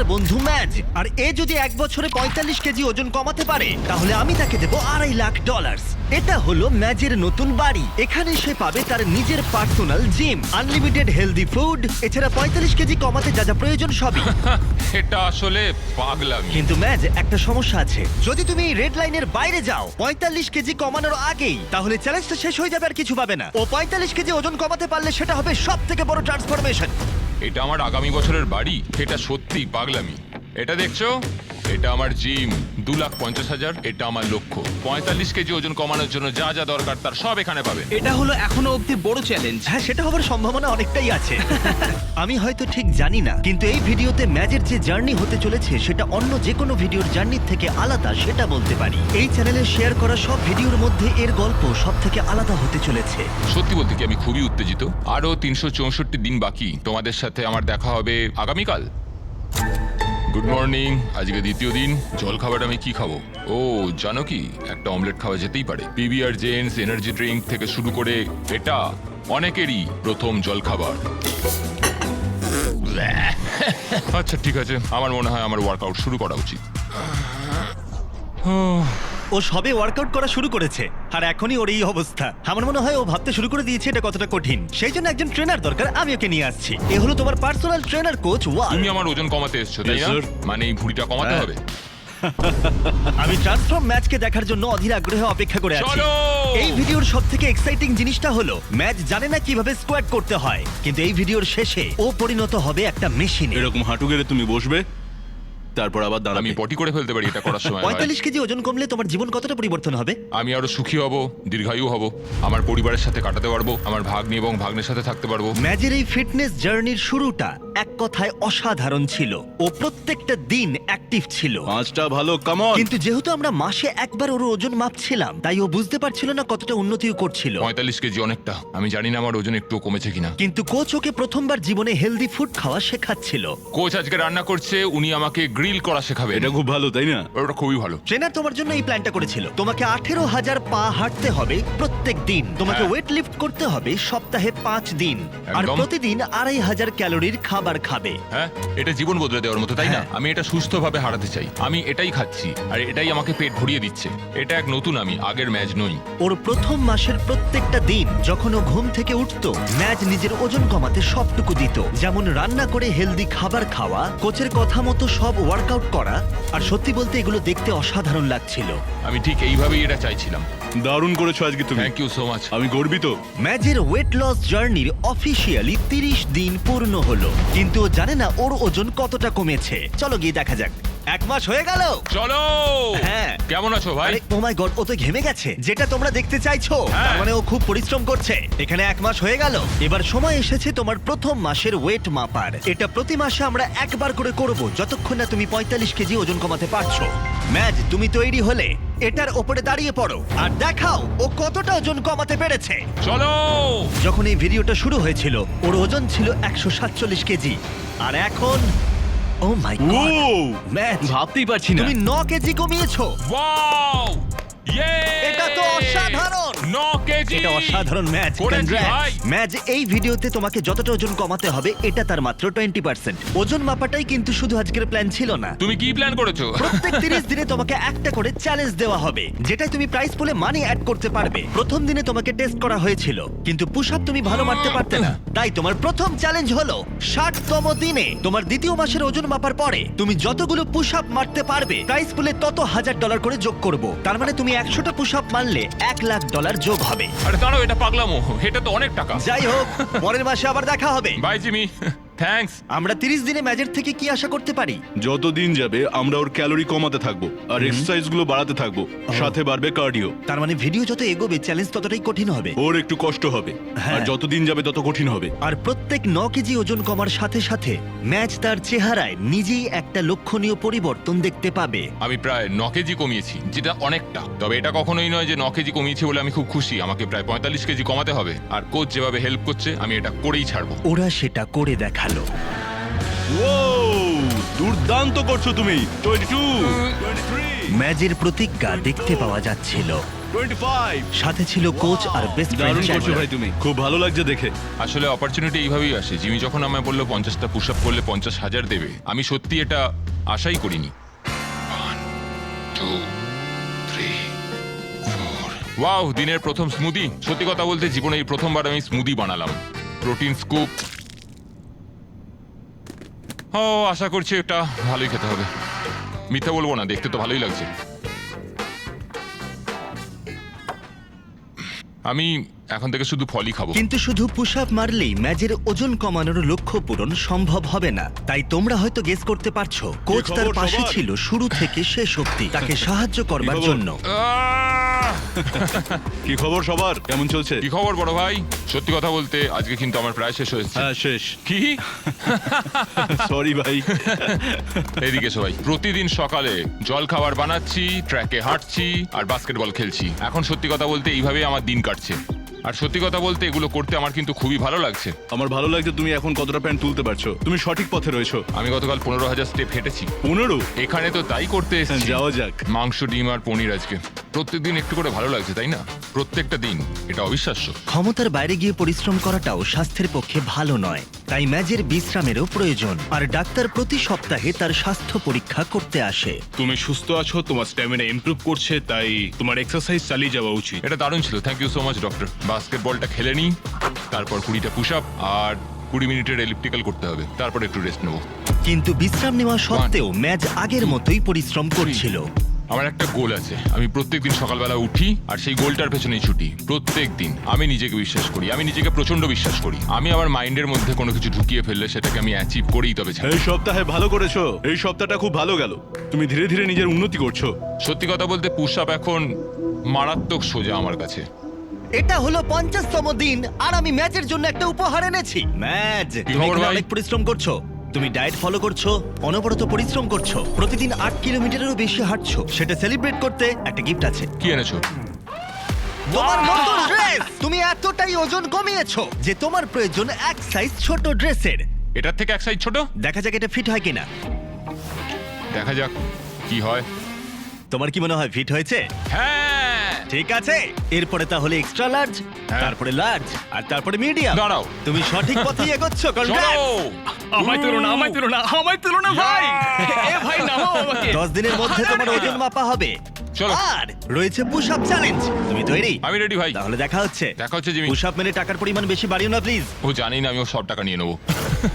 আমার বন্ধু ম্যাজ। আর এ যদি 1 বছরে 45 কেজি ওজন কমাতে পারে তাহলে আমি তাকে দেবো $2.5 লাখ। এটা হলো ম্যাজের নতুন বাড়ি। এখানে সে পাবে তার নিজের personal gym, unlimited healthy food, এছাড়া 45 কেজি কমাতে যা যা প্রয়োজন সবই। এটা আসলে পাগলামি। কিন্তু ম্যাজ, একটা সমস্যা আছে। যদি তুমি এই রেড লাইনের বাইরে যাও 45 কেজি কমানোর আগেই, তাহলে চ্যালেঞ্জটা শেষ হয়ে যাবে আর কিছু পাবে না। ও 45 কেজি ওজন কমাতে পারলে সেটা হবে সবথেকে বড় ট্রান্সফরমেশন। এটা আমার আগামী বছরের বাড়ি। এটা সত্যি পাগলামি। এটা দেখছো, এটা আমার জিম, 2,50,000। এটা আমার লক্ষ্য। 45 কেজি ওজন কমানোর জন্য যা যা দরকার তার সব এখানে পাবেন। এটা হলো এখনো অব্দি বড় চ্যালেঞ্জ। হ্যাঁ, সেটা হবার সম্ভাবনা অনেকটাই আছে। আমি হয়তো ঠিক জানি না, কিন্তু এই ভিডিওতে ম্যাজের যে জার্নি হতে চলেছে সেটা অন্য যে কোনো ভিডিওর জার্নির থেকে আলাদা, সেটা বলতে পারি। এই চ্যানেলে শেয়ার করা সব ভিডিওর মধ্যে এর গল্প সব থেকে আলাদা হতে চলেছে। সত্যি বলতে কি আমি খুবই উত্তেজিত। আরো 364 দিন বাকি। তোমাদের সাথে আমার দেখা হবে আগামীকাল। Good morning. আজকে দ্বিতীয় দিন। জল খাবার আমি কি খাবো? ও জানো কি, একটা অমলেট খাওয়া যেতেই পারে। পিবিআর জেন্টস এনার্জি ড্রিঙ্ক থেকে শুরু করে এটা অনেকেরই প্রথম জল খাবার। আচ্ছা ঠিক আছে, আমার মনে হয় আমার ওয়ার্কআউট শুরু করা উচিত। ও সবে ওয়ার্কআউট করা শুরু করেছে আর এখনই ওর এই অবস্থা। আমার মনে হয় ও ভাবতে শুরু করে দিয়েছে এটা কতটা কঠিন। সেই জন্য একজন ট্রেনার দরকার, আমি ওকে নিয়ে আসছি। এ হলো তোমার পার্সোনাল ট্রেনার কোচ ওয়াল। তুমি আমার ওজন কমাতে এসেছো তাই Yes, না? sir. মানে এই ভুঁড়িটা কমাতে হবে। আমি ট্রান্সফর্ম ম্যাচকে দেখার জন্য অধীর আগ্রহে অপেক্ষা করে আছি। চলো! এই ভিডিওর সবথেকে এক্সাইটিং জিনিসটা হলো ম্যাচ জানে না কিভাবে স্কোয়াট করতে হয়, কিন্তু এই ভিডিওর শেষে ও পরিণত হবে একটা মেশিনে। এরকম হাঁটু গেড়ে তুমি বসবে, তারপর আবার আমি দাঁড়াবে। পটি করে ফেলতে পারি এটা করার সময়। 45 কেজি ওজন কমলে তোমার জীবন কতটা পরিবর্তন হবে? আমি আরো সুখী হব, দীর্ঘায়ু হব, আমার পরিবারের সাথে কাটাতে পারবো, আমার ভাগ্নি এবং ভাগ্নের সাথে থাকতে পারবো। ম্যাচের এই ফিটনেস জার্নির শুরুটা এক কথায় অসাধারণ ছিল। ও প্রত্যেকটা দিন অ্যাক্টিভ ছিল। 5টা ভালো, কামন। কিন্তু যেহেতু আমরা মাসে একবার ওর ওজন মাপছিলাম, তাই ও বুঝতে পারছিল না কতটা উন্নতিও করছিল। 45 কেজি অনেকটা। আমি জানি না আমার ওজন একটু কমেছে কিনা। কিন্তু কোচ ওকে প্রথমবার জীবনে হেলদি ফুড খাওয়া শেখাচ্ছিল। কোচ আজকে রান্না করছে, উনি আমাকে গ্রিল করা শেখাবে। এটা খুব ভালো, তাই না? ওটা খুবই ভালো। ট্রেনার তোমার জন্য এই প্ল্যানটা করেছিল। তোমাকে 18,000 পা হাঁটতে হবে প্রত্যেক দিন। তোমাকে হ্যাঁ। ওয়েট লিফট করতে হবে সপ্তাহে 5 দিন। আর একদম। প্রতিদিন 2,500 ক্যালোরির খাবার খাবে। হ্যাঁ, এটা জীবন বদলে দেওয়ার মতো, তাই না? হ্যাঁ। আমি এটা সুস্থভাবে হারাতে চাই। আমি এটাই খাচ্ছি আর এটাই আমাকে পেট ভরিয়ে দিচ্ছে। এটা এক নতুন আমি, আগের ম্যাচ নই। ওর প্রথম মাসের প্রত্যেকটা দিন যখন ও ঘুম থেকে উঠতো, ম্যাচ নিজের ওজন কমাতে সবটুকু দিত। যেমন রান্না করে হেলদি খাবার খাওয়া, কোচের কথা মতো সব ওয়ার্কআউট করা। আর সত্যি বলতে এগুলো দেখতে অসাধারণ লাগছিল। আমি ঠিক এইভাবেই এটা চাইছিলাম। দারুণ করেছো আজকে তুমি। Thank you so much. আমি গর্বিত। ম্যাচের ওয়েট লস জার্নির অফিসিয়ালি 30 দিন পূর্ণ হলো, কিন্তু ও জানে না ওর ওজন কতটা কমেছে। চলো গিয়ে দেখা যাক। 1 মাস হয়ে গেল। চলো। হ্যাঁ। কেমন আছো ভাই? আরে ও মাই গড, ও তো ঘেমে গেছে, যেটা তোমরা দেখতে চাইছো। হ্যাঁ। তার মানে ও খুব পরিশ্রম করছে। এখানে 1 মাস হয়ে গেল। এবার সময় এসেছে তোমার প্রথম মাসের ওয়েট মাপার। এটা প্রতি মাসে আমরা একবার করে করব, যতক্ষণ না তুমি 45 কেজি ওজন কমাতে পারছো। ম্যাচ, তুমি তৈরি হলে এটার ওপরে দাঁড়িয়ে পড়ো আর দেখাও ও কতটা ওজন কমাতে পেরেছে। চলো। যখন এই ভিডিওটা শুরু হয়েছিল ওর ওজন ছিল 147 কেজি, আর এখন ও মাই ও গড, ম্যাচ, ভাবতেই পারছি না। তুমি 9 কেজি কমিয়েছো। ওয়াও! ইয়ে! এটা তো অসাধারণ। 9 কেজি। এটা অসাধারণ ম্যাচ। করেছি ভাই। ম্যাচ, এই ভিডিওতে তোমাকে যতটা ওজন কমাতে হবে এটা তার মাত্র 20%। ওজন মাপাটাই কিন্তু শুধু আজকের প্ল্যান ছিল না। তুমি কি প্ল্যান করেছো? প্রত্যেক 30 দিনে তোমাকে একটা করে চ্যালেঞ্জ দেওয়া হবে, যেটাই তুমি প্রাইস পুলে মানি অ্যাড করতে পারবে। প্রথম দিনে তোমাকে টেস্ট করা হয়েছিল, কিন্তু পুশ আপ তুমি ভালো মারতে পারতে না। তাই তোমার প্রথম চ্যালেঞ্জ হলো 60তম দিনে তোমার দ্বিতীয় মাসের ওজন মাপার পরে তুমি যতগুলো পুশ আপ মারতে পারবে প্রাইস পুলে তত $1,000 করে যোগ করব। তার মানে তুমি 100টা পুশ আপ মারলে $1,00,000 যোগ হবে। আরে দাঁড়াও, এটা পাগলামো। এটা তো অনেক টাকা। যাই হোক, পরের মাসে আবার দেখা হবে। Bye Jimmy. থ্যাঙ্কস। আমরা 30 দিনে ম্যাচের থেকে কি আশা করতে পারি? যত দিন যাবে আমরা ওর ক্যালোরি কমাতে থাকবো আর এক্সারসাইজ গুলো বাড়াতে থাকবো, সাথে বাড়বে কার্ডিও। তার মানে ভিডিও যত এগোবে চ্যালেঞ্জ ততটাই কঠিন হবে। ওর একটু কষ্ট হবে, হ্যাঁ। আর যত দিন যাবে তত কঠিন হবে। আর প্রত্যেক 9 কেজি ওজন কমার সাথে সাথে ম্যাচ তার চেহারায় নিজেই একটা লক্ষণীয় পরিবর্তন দেখতে পাবে। আমি প্রায় 9 কেজি কমিয়েছি, যেটা অনেকটা। তবে এটা কখনোই নয় যে 9 কেজি কমিয়েছি বলে আমি খুব খুশি। আমাকে প্রায় 45 কেজি কমাতে হবে। আর কোচ যেভাবে হেল্প করছে আমি এটা করেই ছাড়বো। ওরা সেটা করে দেখালো। ও দুর্দান্ত করছো তুমি। 22, 23। ম্যাচের প্রতিজ্ঞা দেখতে পাওয়া যাচ্ছিল। 25। সাথে ছিল কোচ আর বেস্ট দারুণ ফ্রেন্ড করছো ভাই তুমি, খুব ভালো লাগছে দেখে। আসলে অপরচুনিটি এইভাবেই আসে। জিমি যখন আমায় বললো 50টা পুশ আপ করলে 50,000 দেবে, আমি সত্যি এটা আশাই করিনি। 1 2 3 4 ওয়াও, দিনের প্রথম স্মুদি। সত্যি কথা বলতে জীবনে এই প্রথমবার আমি স্মুদি বানালাম। Protein scoop. ও, আশা করছি এটা ভালোই খেতে হবে। মিথ্যা বলবো না, দেখতে তো ভালোই লাগছে। আমি এখন থেকে শুধু ফলই খাবো। কিন্তু শুধু পুশ আপ মারলেই ম্যাজের ওজন কমানোর লক্ষ্য পূরণ সম্ভব হবে না। তাই তোমরা হয়তো গেস করতে পারছো, কোচ তার খবর পাশে সবার? ছিল শুরু থেকে শেষ অবধি তাকে সাহায্য করবার খবর? জন্য। আহ! কি খবর সবার, কেমন চলছে? কি খবর বড় ভাই? সত্যি কথা বলতে আজকে কিন্তু আমার প্রায় শেষ হয়েছে। হ্যাঁ শেষ। কি? সরি ভাই। এদিকে সবাই, প্রতিদিন সকালে জল খাবার বানাচ্ছি, ট্র্যাকে হাঁটছি আর বাস্কেটবল খেলছি। এখন সত্যি কথা বলতে এইভাবেই আমার দিন কাটছে। আর সত্যি কথা বলতে এগুলো করতে আমার কিন্তু খুবই ভালো লাগছে। আমার ভালো লাগছে তুমি এখন কতটা প্যান্ট তুলতে পারছো, তুমি সঠিক পথে রয়েছো। আমি গতকাল 15,000 স্টেপ হেঁটেছি। 15? এখানে তো তাই করতে এসেছি। যাওয়া যাক। মাংস, ডিম আর পনির আজকে। প্রত্যেকদিন একটু করে ভালো লাগছে, তাই না? প্রত্যেকটা দিন, এটা অবিশ্বাস্য। ক্ষমতার বাইরে গিয়ে পরিশ্রম করাটাও স্বাস্থ্যের পক্ষে ভালো নয়, তাই ম্যাজের বিশ্রামেরও প্রয়োজন। আর ডাক্তার প্রতি সপ্তাহে তার স্বাস্থ্য পরীক্ষা করতে আসে। তুমি সুস্থ আছো, তোমার স্ট্যামিনা ইমপ্রুভ করছে, তাই তোমার এক্সারসাইজ চালিয়ে যাওয়া উচিত। এটা দারুণ ছিল, thank you so much doctor. বাস্কেটবলটা খেলে নিই, তারপর 20টা পুশ আপ আর 20 মিনিটের এলিপ্টিক্যাল করতে হবে, তারপর একটু রেস্ট নেবো। কিন্তু বিশ্রাম নেওয়া সত্ত্বেও ম্যাজ আগের মতোই পরিশ্রম করছিল। আমার একটা গোল আছে, আমি প্রত্যেকদিন সকালবেলা উঠি আর সেই গোলটার পেছনেই ছুটি। প্রত্যেকদিন আমি নিজেকে বিশ্বাস করি, আমি নিজেকে প্রচন্ড বিশ্বাস করি। আমি আমার মাইন্ডের মধ্যে কোনো কিছু ঢুকিয়ে ফেললে সেটাকে আমি অ্যাচিভ করেই তবে ছাড়ি। এই সপ্তাহে ভালো করেছো, এই সপ্তাহটা খুব ভালো গেল। তুমি ধীরে ধীরে নিজের উন্নতি করছো। সত্যি কথা বলতে পুশ আপ এখন মারাত্মক সোজা আমার কাছে। এটা হলো 50তম দিন আর আমি ম্যাচের জন্য একটা উপহার এনেছি। ম্যাচ, তুমি খবর এখানে ভাই? অনেক পরিশ্রম করছো, তুমি ডায়েট ফলো করছো, অনবরত পরিশ্রম করছো, প্রতিদিন 8 কিলোমিটারেরও বেশি হাঁটছো। সেটা সেলিব্রেট করতে একটা গিফট আছে। কি এনেছো? তোমার নতুন ড্রেস। তুমি এতটাই ওজন কমিয়েছো যে তোমার প্রয়োজন এক সাইজ ছোট ড্রেসের। এটার থেকে এক সাইজ ছোট? দেখা যাক এটা ফিট হয় কিনা। দেখা যাক কি হয়। তোমার কি মনে হয় ফিট হয়েছে? হ্যাঁ। ঠিক আছে, এরপরে তাহলে এক্সট্রা লার্জ, হ্যাঁ। তারপরে লার্জ আর তারপরে মিডিয়াম। দাঁড়াও। তুমি সঠিক পথেই এগোচ্ছো। চলো। কনগ্রাটস। আমায় তুলো না, আমায় তুলো না, আমায় তুলো না ভাই। এ ভাই নামাও আমাকে। 10 দিনের মধ্যে তোমার ওজন মাপা হবে। চলো। আর রয়েছে পুশ আপ চ্যালেঞ্জ। তুমি তৈরি? আমি রেডি ভাই। তাহলে দেখা হচ্ছে। দেখা হচ্ছে জিমি। পুশ আপ মেনে টাকার পরিমাণ বেশি বাড়িও না প্লিজ। ও জানি না, আমি ও সব টাকা নিয়ে নেবো।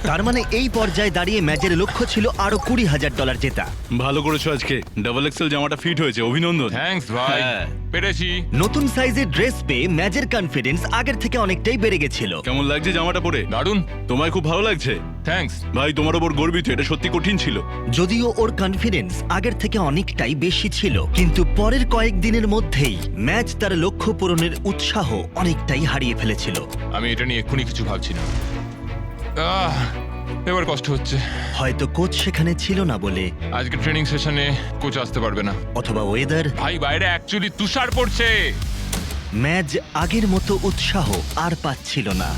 তার মানে এই পর্যায়ে দাঁড়িয়ে ম্যাচের লক্ষ্য ছিল আরো $20,000 জেতা। ভালো করেছো আজকে, ডাবল এক্সেল জামাটা ফিট হয়েছে, অভিনন্দন। থ্যাঙ্কস ভাই, হ্যাঁ। পেরেছি। নতুন সাইজের ড্রেস পেয়ে ম্যাচের কনফিডেন্স আগের থেকে অনেকটাই বেড়ে গেছিল। কেমন লাগছে জামাটা পরে? দারুণ, তোমায় খুব ভালো লাগছে থ্যাঙ্কস। ভাই, তোমার ওপর গর্বিত, এটা সত্যি কঠিন ছিল। যদিও ওর কনফিডেন্স আগের থেকে অনেকটাই বেশি ছিল, কিন্তু পরের কয়েকদিনের মধ্যেই ম্যাচ তার লক্ষ্য পূরণের উৎসাহ অনেকটাই হারিয়ে ফেলেছিল। আমি এটা নিয়ে এক্ষুনি কিছু ভাবছি না। এবার কষ্ট হচ্ছে। হয়তো কোচ সেখানে ছিল না বলে, আজকে ট্রেনিং সেশনে কোচ আসতে পারবে না। অথবা ওয়েদার। ভাই বাইরে অ্যাকচুয়ালি তুষার পড়ছে। ম্যাচ আগের মতো উৎসাহ আর পাচ্ছিল না।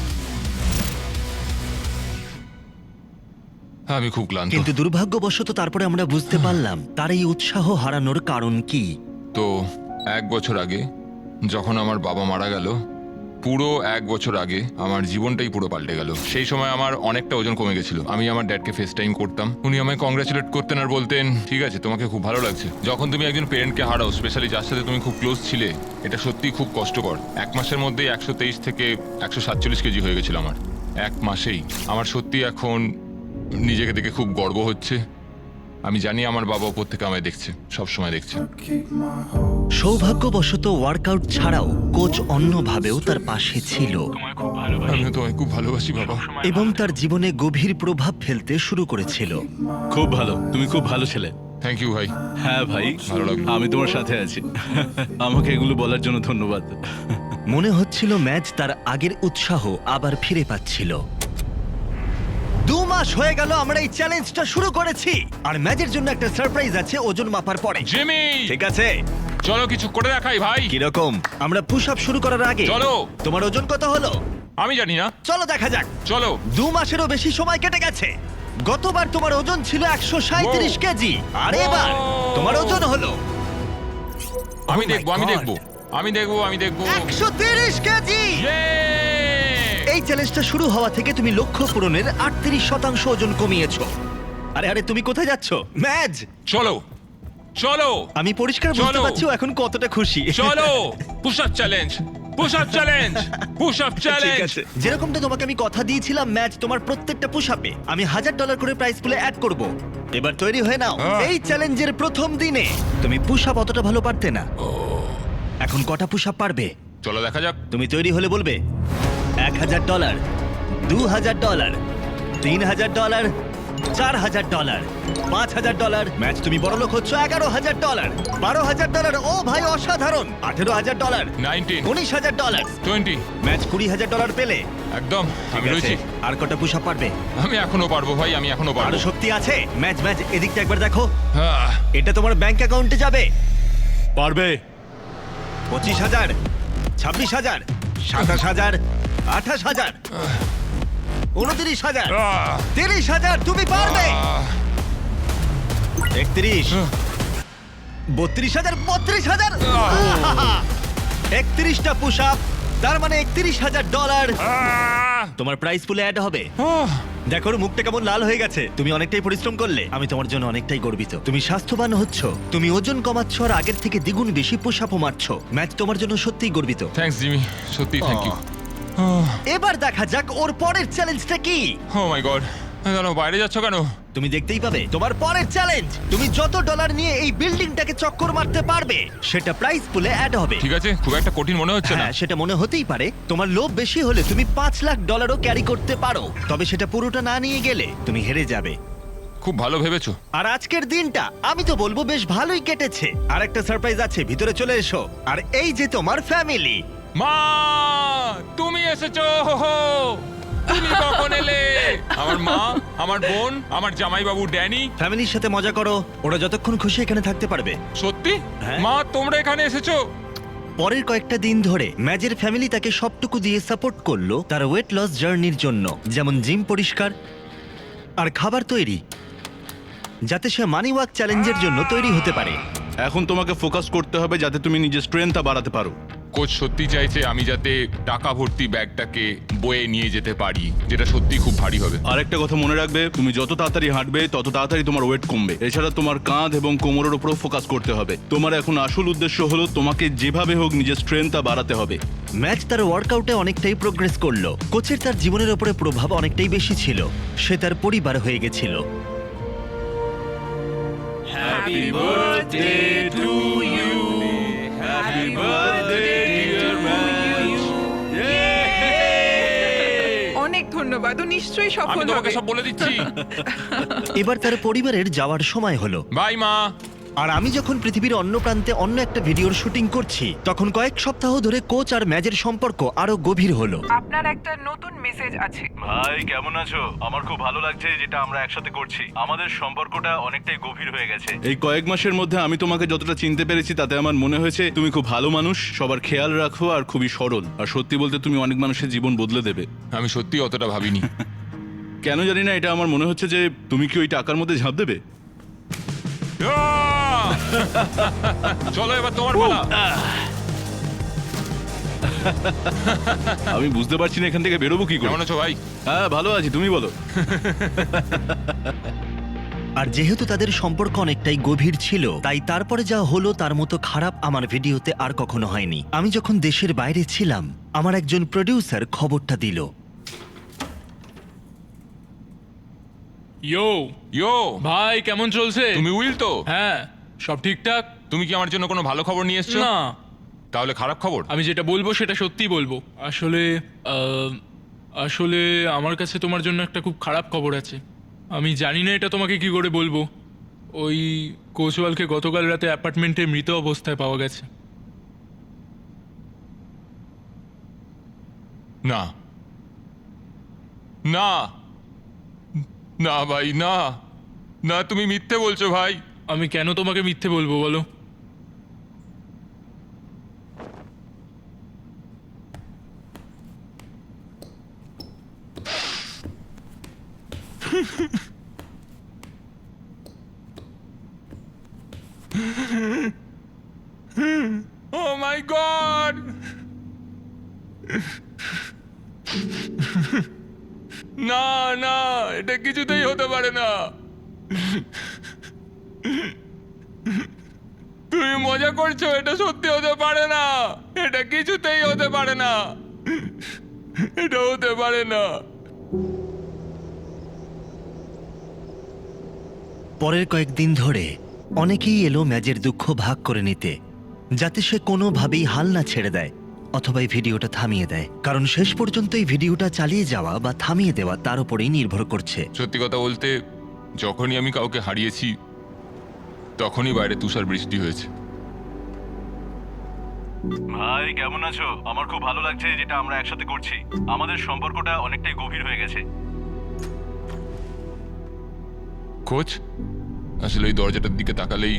আমি খুব ক্লান্ত। কিন্তু দুর্ভাগ্যবশত তারপরে আমরা বুঝতে পারলাম তার এই উৎসাহ হারানোর কারণ কি। তো 1 বছর আগে যখন আমার বাবা মারা গেল, পুরো 1 বছর আগে আমার জীবনটাই পুরো পাল্টে গেল। সেই সময় আমার অনেকটা ওজন কমে গেছিল। আমি আমার ড্যাডকে ফেস টাইম করতাম, উনি আমায় কংগ্রাচুলেট করতেন আর বলতেন, ঠিক আছে তোমাকে খুব ভালো লাগছে। যখন তুমি একজন পেরেন্টকে হারাও, স্পেশালি যার সাথে তুমি খুব ক্লোজ ছিলে, এটা সত্যিই খুব কষ্টকর। 1 মাসের মধ্যেই 123 থেকে 147 কেজি হয়ে গেছিল আমার, 1 মাসেই। আমার সত্যি এখন নিজেকে দেখে খুব গর্ব হচ্ছে। আমি জানি আমার বাবা উপর থেকে আমায় দেখছে, সব সময় দেখছে। সৌভাগ্যবশত ওয়ার্কআউট ছাড়াও কোচ অন্যভাবেও তার পাশে ছিল আমিও তোমায় খুব ভালোবাসি বাবা। এবং তার জীবনে গভীর প্রভাব ফেলতে শুরু করেছিল। খুব ভালো, তুমি খুব ভালো ছেলে। থ্যাংক ইউ ভাই। হ্যাঁ ভাই, ভালো লাগলো। আমি তোমার সাথে আছি। আমাকে এগুলো বলার জন্য ধন্যবাদ। মনে হচ্ছিল ম্যাচ তার আগের উৎসাহ আবার ফিরে পাচ্ছিল। 2 মাস হয়ে গেল আমরা এই চ্যালেঞ্জটা শুরু করেছি, আর ম্যাচের জন্য একটা সারপ্রাইজ আছে ওজন মাপার পরে। জিমি, ঠিক আছে, চলো কিছু করে দেখাই ভাই। কিরকম? আমরা পুশ আপ শুরু করার আগে চলো। তোমার ওজন কত হলো? আমি জানি না, চলো দেখা যাক। চলো। 2 মাসেরও বেশি সময় কেটে গেছে। গতবার তোমার ওজন ছিল 137 কেজি, আর এবার তোমার ওজন হলো আমি Oh my দেখবো, আমি God! দেখবো। আমি দেখবো 130 কেজি। Yay! এই চ্যালেঞ্জটা শুরু হওয়া থেকে তুমি লক্ষ্য পূরণের 38% ওজন কমিয়েছো। আরে তুমি কোথায় যাচ্ছ ম্যাজ? চলো চলো আমি পরিষ্কার বুঝতে চলো। পারছি ও এখন কতটা খুশি। চলো push up challenge push up challenge push up ঠিক চ্যালেঞ্জ আছে, যেরকমটা তোমাকে আমি কথা দিয়েছিলাম ম্যাচ, তোমার প্রত্যেকটা পুশ আপে আমি $1000 করে প্রাইস পুলে অ্যাড করব। এবার তৈরি হয়ে নাও। এই চ্যালেঞ্জের প্রথম দিনে তুমি পুশ আপ অতটা ভালো পারতে না, এখন কটা পুশ আপ পারবে? চলো দেখা যাক। তুমি তৈরি হলে বলবে। $1000, $2000, $3000, $4000, $5000। ম্যাচ তুমি বড়লোক হচ্ছ। $11000, $12000। ও ভাই অসাধারণ। $18000, 19 $19000। 20 ম্যাচ $20000 পেলে। একদম আমি ঠিক আছে, রয়েছি। আর কটা পুশ আপ পারবে? আমি এখনো পারবো ভাই, আমি এখনো পারবো। আরো শক্তি আছে। ম্যাচ এদিকটা একবার দেখো। আহ, এটা তোমার ব্যাংক অ্যাকাউন্টে যাবে। পারবে। 25000, 26000, 27000, 28000, 29000, আহ, 30000। তুমি পারবে। আহ, 31, 32000, 32000। 31টা পুশ আপ, তার মানে $31000 আহ, তোমার প্রাইস পুলে অ্যাড হবে। আহ। দেখো ওর মুখটা কেমন লাল হয়ে গেছে। তুমি অনেকটাই পরিশ্রম করলে, আমি তোমার জন্য অনেকটাই গর্বিত। তুমি স্বাস্থ্যবান হচ্ছ, তুমি ওজন কমাচ্ছ আর আগের থেকে দ্বিগুণ বেশি পুশ আপও মারছো। ম্যাচ তোমার জন্য সত্যিই গর্বিত। থ্যাঙ্কস জিমি, সত্যি থ্যাংক ইউ। এবার দেখা যাক ওর পরের চ্যালেঞ্জটা কি। ও মাই গড, কেন বাইরে যাচ্ছ কেন? তুমি দেখতেই পাবে তোমার পরের চ্যালেঞ্জ। তুমি যত ডলার নিয়ে এই বিল্ডিংটাকে চক্কর মারতে পারবে সেটা প্রাইস পুলে অ্যাড হবে। ঠিক আছে, খুব একটা কঠিন মনে হচ্ছে না। হ্যাঁ, সেটা মনে হতেই পারে। তোমার লোভ বেশি হলে তুমি $5,00,000 ক্যারি করতে পারো, তবে সেটা পুরোটা না নিয়ে গেলে তুমি হেরে যাবে। খুব ভালো ভেবেছো। আর আজকের দিনটা আমি তো বলবো বেশ ভালোই কেটেছে। আর একটা সারপ্রাইজ আছে, ভিতরে চলে এসো। আর এই যে তোমার ফ্যামিলি। মা, তুমি এসেছো। হো হো। তুমি কখন এলে? আমার মা, আমার বোন, আমার জামাইবাবু ড্যানি। ফ্যামিলির সাথে মজা করো, ওরা যতক্ষণ খুশি এখানে থাকতে পারবে। সত্যি? হ্যাঁ। মা, তোমরা এখানে এসেছো? পরের কয়েকটা দিন ধরে ম্যাজের ফ্যামিলি তাকে সবটুকু দিয়ে সাপোর্ট করলো তার ওয়েট লস জার্নির জন্য, যেমন জিম পরিষ্কার আর খাবার তৈরি, যাতে সে মানি ওয়াক চ্যালেঞ্জের জন্য তৈরি হতে পারে। এখন তোমাকে ফোকাস করতে হবে যাতে তুমি নিজের স্ট্রেংথটা বাড়াতে পারো। কোচ সত্যি চাইছে আমি যাতে টাকা ভর্তি ব্যাগটাকে বয়ে নিয়ে যেতে পারি, যেটা সত্যি খুব ভারী হবে। আরেকটা কথা মনে রাখবে, তুমি যত তাড়াতাড়ি হাঁটবে তত তাড়াতাড়ি তোমার ওয়েট কমবে। এছাড়া তোমার কাঁধ এবং কোমরের উপরও ফোকাস করতে হবে। তোমার এখন আসল উদ্দেশ্য হলো তোমাকে যেভাবে হোক নিজের স্ট্রেংথটা বাড়াতে হবে। ম্যাচ তার ওয়ার্কআউটে অনেকটাই প্রোগ্রেস করলো। কোচের তার জীবনের উপরে প্রভাব অনেকটাই বেশি ছিল। সে তার পরিবার হয়ে গেছিল। অনেক ধন্যবাদ, ও নিশ্চয়ই আমি সফল তোমাকে হবে। সব বলে দিচ্ছি। এবার তার পরিবারের যাওয়ার সময় হলো। বাই মা। আর আমি যখন পৃথিবীর অন্য প্রান্তে অন্য একটা ভিডিওর শুটিং করছি, তখন কয়েক সপ্তাহ ধরে কোচ আর ম্যাচের সম্পর্ক আরো গভীর হলো। আপনার একটা নতুন মেসেজ আছে। ভাই কেমন আছো? আমার খুব ভালো লাগছে যেটা আমরা একসাথে করছি। আমাদের সম্পর্কটা অনেকটাই গভীর হয়ে গেছে। এই কয়েক মাসের মধ্যে আমি তোমাকে যতটা চিনতে পেরেছি তাতে আমার মনে হয়েছে তুমি খুব ভালো মানুষ, সবার খেয়াল রাখো আর খুবই সরল। আর সত্যি বলতে তুমি অনেক মানুষের জীবন বদলে দেবে। আমি সত্যি অতটা ভাবিনি। কেন জানি না এটা আমার মনে হচ্ছে যে তুমি কি ওই টাকার মধ্যে ঝাঁপ দেবে। আহ! চলো এবার তোমার পালা। আমি বুঝতে পারছি না এখান থেকে বেরোবো কি করে। কেমন আছো ভাই? হ্যাঁ ভালো আছি, তুমি বলো। আর যেহেতু তাদের সম্পর্ক অনেকটাই গভীর ছিল, তাই তারপরে যা হলো তার মতো খারাপ আমার ভিডিওতে আর কখনো হয়নি। আমি যখন দেশের বাইরে ছিলাম, আমার একজন প্রডিউসার খবরটা দিল। ইয়ো ইয়ো ভাই, কেমন চলছে? তুমি উইল তো? হ্যাঁ, সব ঠিকঠাক। তুমি কি আমার জন্য কোনো ভালো খবর নিয়ে এসছো? না, তাহলে খারাপ খবর? আমি যেটা বলবো সেটা সত্যি বলবো। আসলে আসলে আমার কাছে তোমার জন্য একটা খুব খারাপ খবর আছে। আমি জানি না এটা তোমাকে কি করে বলবো। ওই কোচওয়ালকে গতকাল রাতে অ্যাপার্টমেন্টে মৃত অবস্থায় পাওয়া গেছে। না না না ভাই, না না, তুমি মিথ্যে বলছো ভাই। আমি কেন তোমাকে মিথ্যে বলবো বলো? ও মাই গড! না না, এটা কিছুতেই হতে পারে না। তুমি মজা করছো, এটা সত্যি হতে পারে না। এটা কিছুতেই হতে পারে না। এটা হতে পারে না। পরের কয়েকদিন ধরে অনেকেই এলো ম্যাজের দুঃখ ভাগ করে নিতে, যাতে সে কোনোভাবেই হাল না ছেড়ে দেয় অথবা এই ভিডিওটা থামিয়ে দেয়, কারণ শেষ পর্যন্ত এই ভিডিওটা চালিয়ে যাওয়া বা থামিয়ে দেওয়া তার উপরেই নির্ভর করছে। সত্যি কথা বলতে, যখনই আমি কাউকে হারিয়েছি তখনই বাইরে তুষার বৃষ্টি হয়েছে। ভাই কেমন আছো? আমার খুব ভালো লাগছে যেটা আমরা একসাথে করছি। আমাদের সম্পর্কটা অনেকটাই গভীর হয়ে গেছে। কোচ, আসলে এই দরজাটার দিকে তাকালেই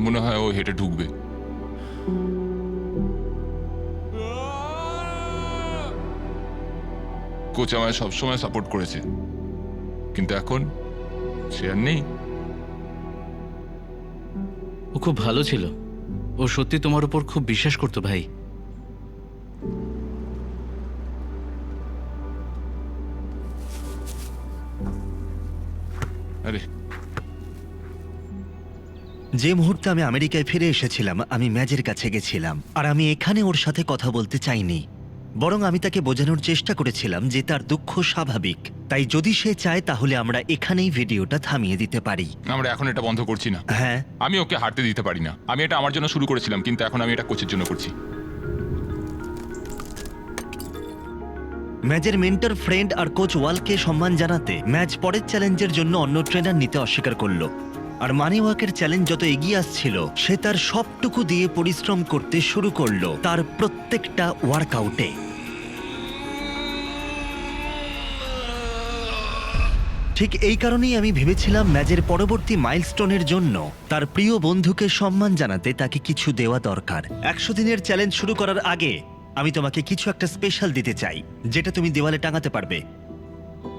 মনে হয় ও হেঁটে ঢুকবে। কোচ আমায় সবসময় সাপোর্ট করেছে, কিন্তু এখন সে আর নেই। ও খুব ভালো ছিল। ও সত্যি তোমার উপর খুব বিশ্বাস করতো ভাই। আরে যে মুহূর্তে আমি আমেরিকায় ফিরে এসেছিলাম, আমি ম্যাজের কাছে গেছিলাম, আর আমি এখানে ওর সাথে কথা বলতে চাইনি, বরং আমি তাকে বোঝানোর চেষ্টা করেছিলাম যে তার দুঃখ স্বাভাবিক। তাই যদি সে চায় তাহলে আমরা এখানেই ভিডিওটা থামিয়ে দিতে পারি। আমরা এখন এটা বন্ধ করছি না। হ্যাঁ, আমি ওকে হাঁটতে দিতে পারি না। আমি এটা আমার জন্য শুরু করেছিলাম, কিন্তু এখন আমি এটা কোচের জন্য করছি। ম্যাজের মেন্টর, ফ্রেন্ড আর কোচ ওয়ালকে সম্মান জানাতে ম্যাচ পরের চ্যালেঞ্জের জন্য অন্য ট্রেনার নিতে অস্বীকার করলো। আর মানি ওয়াকের চ্যালেঞ্জ যত এগিয়ে আসছিল, সে তার সবটুকু দিয়ে পরিশ্রম করতে শুরু করলো তার প্রত্যেকটা ওয়ার্কআউটে। ঠিক এই কারণেই আমি ভেবেছিলাম ম্যাচের পরবর্তী মাইলস্টোনের জন্য তার প্রিয় বন্ধুকে সম্মান জানাতে তাকে কিছু দেওয়া দরকার। 100 দিনের চ্যালেঞ্জ শুরু করার আগে আমি তোমাকে কিছু একটা স্পেশাল দিতে চাই, যেটা তুমি দেওয়ালে টাঙাতে পারবে।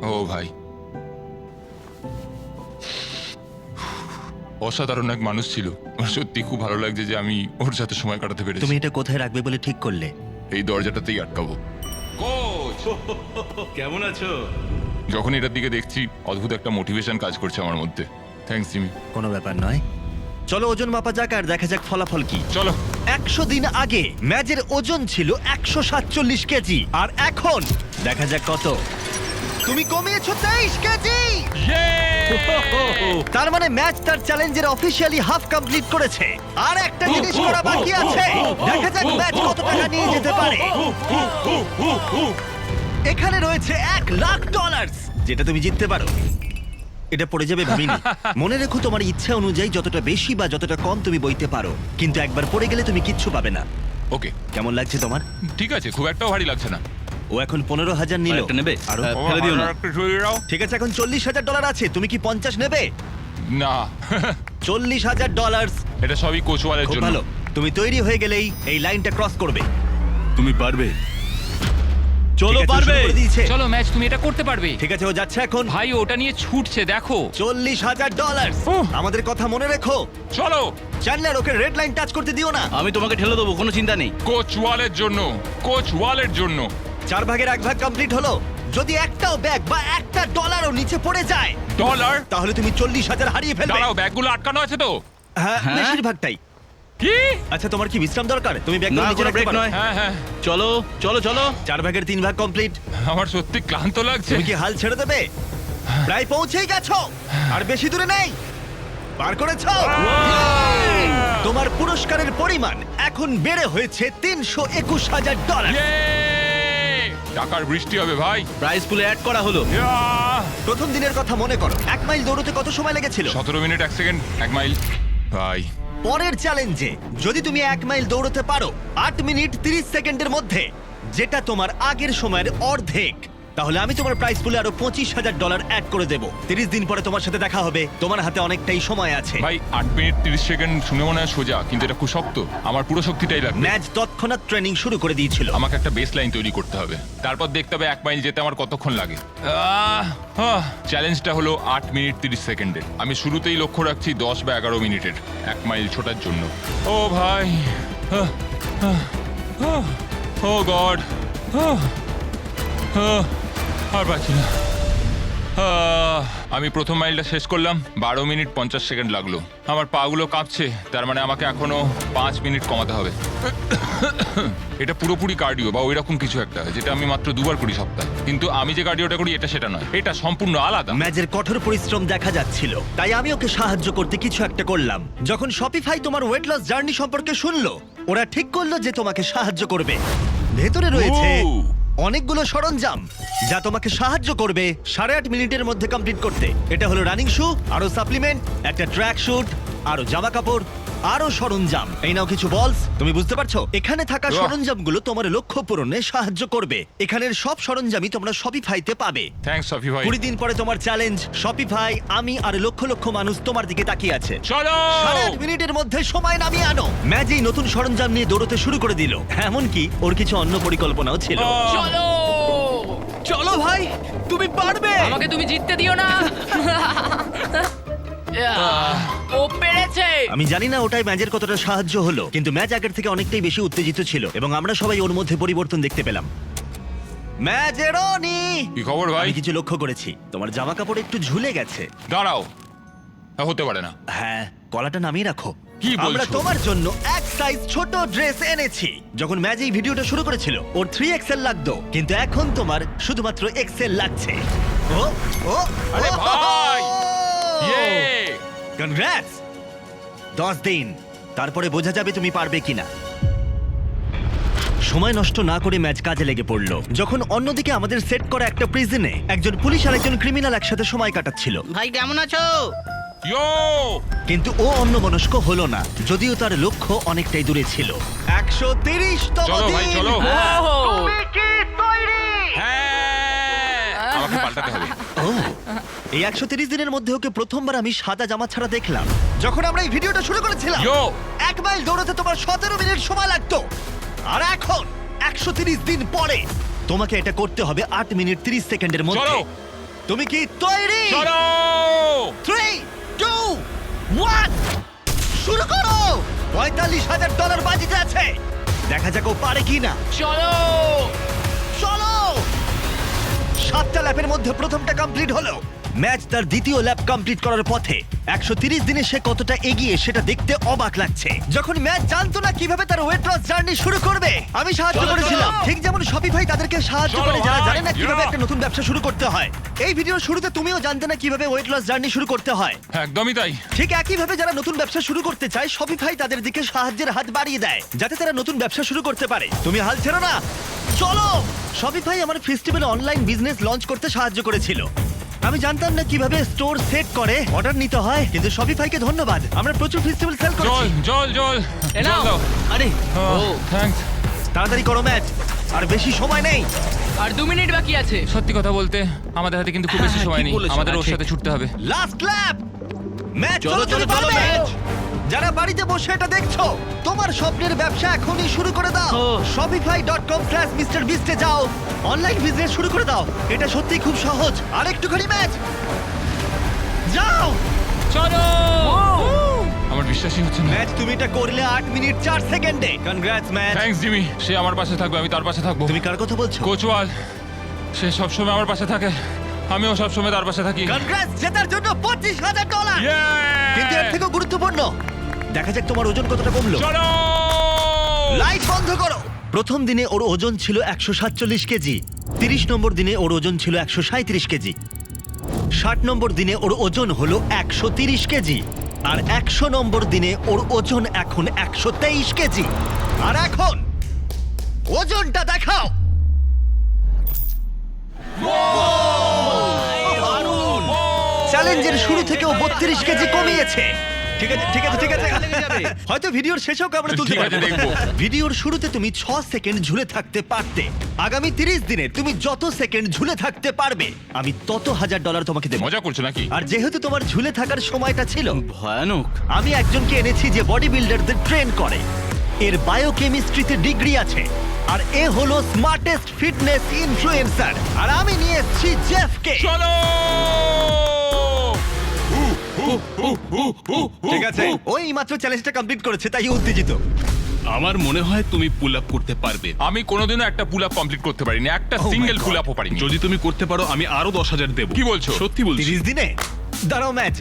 ও ভাই, অসাধারণ এক মানুষ ছিল। আমার সত্যি খুব ভালো লাগছে যে আমি ওর সাথে সময় কাটাতে পেরেছি। তুমি এটা কোথায় রাখবে বলে ঠিক করলে? এই দরজাটাতেই আটকাবো। কোচ, কেমন আছো? যখন এটার দিকে দেখছি অদ্ভুত একটা মোটিভেশন কাজ করছে আমার মধ্যে। Thanks Jimmy. কোনো ব্যাপার নয়, চলো ওজন মাপা যাক আর দেখা যাক ফলাফল কি। চলো। 100 দিন আগে ম্যাচের ওজন ছিল 147 কেজি, আর এখন দেখা যাক কত। তুমি কমিয়েছো 23 কেজি। তার মানে ম্যাচ তার চ্যালেঞ্জের অফিসিয়ালি হাফ কমপ্লিট করেছে, আর একটা জিনিস করা বাকি আছে। দেখা যাক ম্যাচ কত টাকা নিয়ে যেতে পারে। এখানে রয়েছে $1,00,000, যেটা তুমি জিততে পারো। এটা পড়ে যাবে ভাবিনি। মনে রেখো, তোমার ইচ্ছা অনুযায়ী যতটা বেশি বা যতটা কম তুমি বইতে পারো, কিন্তু একবার পড়ে গেলে তুমি কিচ্ছু পাবে না। ওকে, কেমন লাগছে তোমার? ঠিক আছে, খুব একটাও ভারী লাগছে না। ও এখন 15,000 নিল। আরেকটা নেবে? আরো? হ্যাঁ, ফেলে দিও না। আমার একটু শরীর দাও। ঠিক আছে, এখন $40,000 আছে। তুমি কি 50 নেবে? না, $40,000। এটা সবই কোচওয়ালের খুব জন্য। ভালো, তুমি তৈরি হয়ে গেলেই এই লাইনটা ক্রস করবে। তুমি পারবে। চলো, পারবে। চলো ম্যাচ, তুমি এটা করতে পারবে। ঠিক আছে, ও যাচ্ছে এখন। ভাই ওটা নিয়ে ছুটছে, দেখো। $40,000। আমাদের কথা মনে রেখো। চলো। Chandler, okay red line touch করতে দিও না। আমি তোমাকে ঠেলে দেবো, কোনো চিন্তা নেই। কোচওয়ালের জন্য, কোচওয়ালের জন্য। 4 ভাগের 1 ভাগ কমপ্লিট হলো। যদি একটাও ব্যাগ বা একটা ডলারও নিচে পড়ে যায়, ডলার? তাহলে তুমি 40,000 হারিয়ে ফেলবে। দাঁড়াও, ব্যাগগুলো আটকানো আছে তো? হ্যাঁ, হ্যাঁ? বেশিরভাগটাই। কি? আচ্ছা, তোমার কি বিশ্রাম দরকার? তুমি না, ব্যাগগুলো নিচে কোনো রাখতে ব্রেক পারো। নয়। হ্যাঁ হ্যাঁ, চলো চলো চলো। 4 ভাগের 3 ভাগ কমপ্লিট। আমার সত্যি ক্লান্ত লাগছে। তুমি কি হাল ছেড়ে দেবে? প্রায় পৌঁছেই গেছো, আর বেশি দূরে নেই। পার করেছো। তোমার পুরস্কারের পরিমাণ এখন বেড়ে হয়েছে $321,000। Yay! টাকার বৃষ্টি হবে ভাই। প্রাইস পুলে অ্যাড করা হলো। ইয়াহ! প্রথম দিনের কথা মনে করো, 1 মাইল দৌড়তে কত সময় লেগেছিল? 17 মিনিট 1 সেকেন্ড, 1 মাইল। ভাই, পরের চ্যালেঞ্জে যদি তুমি 1 মাইল দৌড়তে পারো 8 মিনিট 30 সেকেন্ডের মধ্যে, যেটা তোমার আগের সময়ের অর্ধেক, তাহলে আমি তোমার প্রাইস পুলে আরো $25,000 অ্যাড করে দেবো। 30 দিন পরে তোমার সাথে দেখা হবে। তোমার হাতে অনেকটাই সময় আছে। ভাই 8 মিনিট 30 সেকেন্ড শুনে মনে হয় সোজা, কিন্তু এটা খুব শক্ত। আমার পুরো শক্তিটাই লাগবে। ম্যাচ তৎক্ষণাৎ ট্রেনিং শুরু করে দিয়েছিল। আমাকে একটা বেস লাইন তৈরি করতে হবে, তারপর দেখতে হবে 1 মাইল যেতে আমার কতক্ষণ লাগে। চ্যালেঞ্জটা হলো 8 মিনিট 30 সেকেন্ডের। আমি শুরুতেই লক্ষ্য রাখছি 10 বা 11 মিনিটের 1 মাইল ছোটার জন্য। ও ভাই, ও গড, আর পারছি না। আমি প্রথম মাইলটা শেষ করলাম, 12 মিনিট 50 সেকেন্ড লাগলো। আমার পাগুলো কাঁপছে, তার মানে আমাকে এখনো 5 মিনিট কমাতে হবে। এটা পুরোপুরি কার্ডিও বা ওইরকম কিছু একটা, যেটা আমি মাত্র 2 বার করি সপ্তাহে। কিন্তু আমি যে কার্ডিওটা করি এটা সেটা নয়, এটা সম্পূর্ণ আলাদা। ম্যাজের কঠোর পরিশ্রম দেখা যাচ্ছিল, তাই আমি ওকে সাহায্য করতে কিছু একটা করলাম। যখন শপিফাই তোমার ওয়েট লস জার্নি সম্পর্কে শুনলো, ওরা ঠিক করলো যে তোমাকে সাহায্য করবে। ভেতরে রয়েছে ও! অনেকগুলো সরঞ্জাম যা তোমাকে সাহায্য করবে 8.5 মিনিটের মধ্যে কমপ্লিট করতে। এটা হলো রানিং শু, আরো সাপ্লিমেন্ট, একটা ট্র্যাক শুট, আরো জামা কাপড়, আরো সরঞ্জাম। এই নাও কিছু বলস। তুমি বুঝতে পারছো, এখানে থাকা বাহ! সরঞ্জামগুলো তোমার লক্ষ্য পূরণে সাহায্য করবে। এখানের সব সরঞ্জামই তোমরা শপিফাইতে পাবে। থ্যাঙ্কস সফি ভাই। 20 দিন পরে তোমার চ্যালেঞ্জ, শপিফাই, আমি আর লক্ষ লক্ষ মানুষ তোমার দিকে তাকিয়ে আছে। চলো! 8.5 মিনিটের মধ্যে সময় নামিয়ে আনো। ম্যাজই নতুন সরঞ্জাম নিয়ে দৌড়তে শুরু করে দিল, এমনকি ওর কিছু অন্য পরিকল্পনাও ছিল। চলো চলো ভাই, তুমি পারবে। আমাকে তুমি জিততে দিও না। ও পেরেছে। আমি জানি না ওটাই ম্যাজের কতটা সাহায্য হলো, কিন্তু ম্যাচ আগের থেকে অনেকটাই বেশি উত্তেজিত ছিল এবং আমরা সবাই ওর মধ্যে পরিবর্তন দেখতে পেলাম। ম্যাজেরনি, কি খবর ভাই? আমি কিছু লক্ষ্য করেছি, তোমার জামা কাপড় একটু ঝুলে গেছে। দাঁড়াও, হতে পারে না। হ্যাঁ, গলাটা নামিয়ে রাখো। কি বলছো? আমরা তোমার জন্য এক সাইজ ছোট ড্রেস এনেছি। যখন ম্যাজ এই ভিডিওটা শুরু করেছিল ওর 3XL লাগতো, কিন্তু এখন তোমার শুধুমাত্র XL লাগছে। ও ও আরে ভাই! ইয়ে! কনগ্রাটস! 10 দিন, তারপরে বোঝা যাবে তুমি পারবে কিনা। সময় নষ্ট না করে ম্যাচ কাজে লেগে পড়লো। যখন অন্যদিকে আমাদের সেট করা একটা প্রিজনে একজন পুলিশ আর একজন ক্রিমিনাল একসাথে সময় কাটাচ্ছিল, ভাই কেমন আছো? ইয়ো! কিন্তু ও অন্যমনস্ক হলো না, যদিও তার লক্ষ্য অনেকটাই দূরে ছিল। 130তম চলো ভাই, দিন। চলো। তুমি কি তৈরি? হ্যাঁ! আমাকে পাল্টাতে হবে। ও, এই 130 দিনের মধ্যে ওকে প্রথমবার আমি সাদা জামা ছাড়া দেখলাম। যখন আমরা এই ভিডিওটা শুরু করেছিলাম, ইয়ো! 1 মাইল দৌড়াতে তোমার 17 মিনিট সময় লাগতো, আর এখন 130 দিন পরে তোমাকে এটা করতে হবে 8 মিনিট 30 সেকেন্ডের মধ্যে। চলো! তুমি কি তৈরি? চলো! 3, 2, 1, শুরু করো। $45,000 বাজিতে আছে, দেখা যাক ও পারে কিনা। চলো চলো। 7টা ল্যাপের মধ্যে প্রথমটা কমপ্লিট হলো। ম্যাচ তার দ্বিতীয় ল্যাপ কমপ্লিট করার পথে। 130 দিনে সে কতটা এগিয়ে সেটা দেখতে অবাক লাগছে। যখন ম্যাচ জানতো না কিভাবে তার ওয়েট লস জার্নি শুরু করবে, আমি সাহায্য চলো, করেছিলাম। চলো। ঠিক যেমন শপিফাই তাদেরকে সাহায্য চলো করে যারা ভাই, জানে না কিভাবে yeah! একটা নতুন ব্যবসা শুরু করতে হয়। এই ভিডিওর শুরুতে তুমিও জানতে না কিভাবে ওয়েট লস জার্নি শুরু করতে হয়। একদমই তাই। ঠিক একইভাবে যারা নতুন ব্যবসা শুরু করতে চায়, শপিফাই তাদের দিকে সাহায্যের হাত বাড়িয়ে দেয় যাতে তারা নতুন ব্যবসা শুরু করতে পারে। তুমি হাল ছেড়ো না, চলো। শপিফাই আমার ফেস্টিভ্যালে অনলাইন বিজনেস লঞ্চ করতে সাহায্য করেছিল। আমি জানতাম না কিভাবে স্টোর সেট করে অর্ডার নিতে হয়, কিন্তু শপিফাইকে ধন্যবাদ, আমরা প্রচুর ফেস্টিভ্যাল সেল জল, করেছি। জল, জল। এ নাও। জল দাও। আরে ও থ্যাঙ্কস। তাড়াতাড়ি করো ম্যাচ, আর বেশি সময় নেই। আর 2 মিনিট বাকি আছে। সত্যি কথা বলতে আমাদের হাতে কিন্তু খুব বেশি হ্যাঁ, সময় ঠিক নেই, বলেছো, আমাদের ওর ঠিক। সাথে ছুটতে হবে। লাস্ট ল্যাপ। ম্যাচ, চলো, চলো চলো, চলো ম্যাচ। যারা বাড়িতে বসে এটা দেখছো, তোমার স্বপ্নের ব্যবসা এখনই শুরু করে দাও। ও। shopify.com/mrbeast এ যাও, অনলাইন বিজনেস শুরু করে দাও। এটা সত্যি খুব সহজ। আর একটুখানি ম্যাচ, যাও। চলো আমার বিশ্বাসই হচ্ছে না। ম্যাচ, তুমি এটা করলে 8 মিনিট 4 সেকেন্ডে। Congrats match. থ্যাঙ্কস জিমি, সে আমার পাশে থাকবে, আমি তার পাশে থাকবো। তুমি কার কথা বলছো? কোচওয়াল, সে সবসময় আমার পাশে থাকে, আমিও সবসময় তার পাশে থাকি। কনগ্রাটস, জেতার জন্য $25,000। Yeah! কিন্তু এর থেকেও গুরুত্বপূর্ণ, দেখা যাক তোমার ওজন কতটা কমলো। চলো! লাইট বন্ধ করো। প্রথম দিনে ওর ওজন ছিল 147 কেজি। 30 নম্বর দিনে ওর ওজন ছিল 137 কেজি। 60 নম্বর দিনে ওর ওজন হলো 130 কেজি। আর 100 নম্বর দিনে ওর ওজন এখন 123 কেজি। আর এখন ওজনটা দেখাও। চ্যালেঞ্জের শুরু থেকে ও 32 কেজি কমিয়েছে। ঠিক আছে, ঠিক আছে, ঠিক আছে। হয়তো ভিডিওর শেষেও আমরা তুলতে ঠিক আছে, পারবো। দেখবো। ভিডিওর শুরুতে তুমি 6 সেকেন্ড ঝুলে থাকতে পারতে। আগামী 30 দিনে তুমি যত সেকেন্ড ঝুলে থাকতে পারবে, আমি তত $1,000 তোমাকে দেবো। মজা করছো নাকি? আর যেহেতু তোমার ঝুলে থাকার সময়টা ছিল, ভয়ানক। আমি একজনকে এনেছি যে বডি বিল্ডারদের ট্রেন করে। এর বায়োকেমিস্ট্রিতে ডিগ্রি আছে, আর এ হলো স্মার্টেস্ট ফিটনেস ইনফ্লুয়েন্সার। আর আমি নিয়ে এসেছি জেফকে। চলো! ঠিক আছে, ওই মাত্র চ্যালেঞ্জটা কমপ্লিট করেছে, তাই উত্তেজিত। আমার মনে হয় তুমি পুল আপ করতে পারবে। আমি কোনোদিনও একটা পুল আপ কমপ্লিট করতে পারিনি, একটা Oh my সিঙ্গেল God. পুল আপও পারিনি। যদি তুমি করতে পারো আমি আরো 10,000 দেবো। কি বলছো? সত্যি বলছি। 30 দিনে দাঁড়াও ম্যাচ,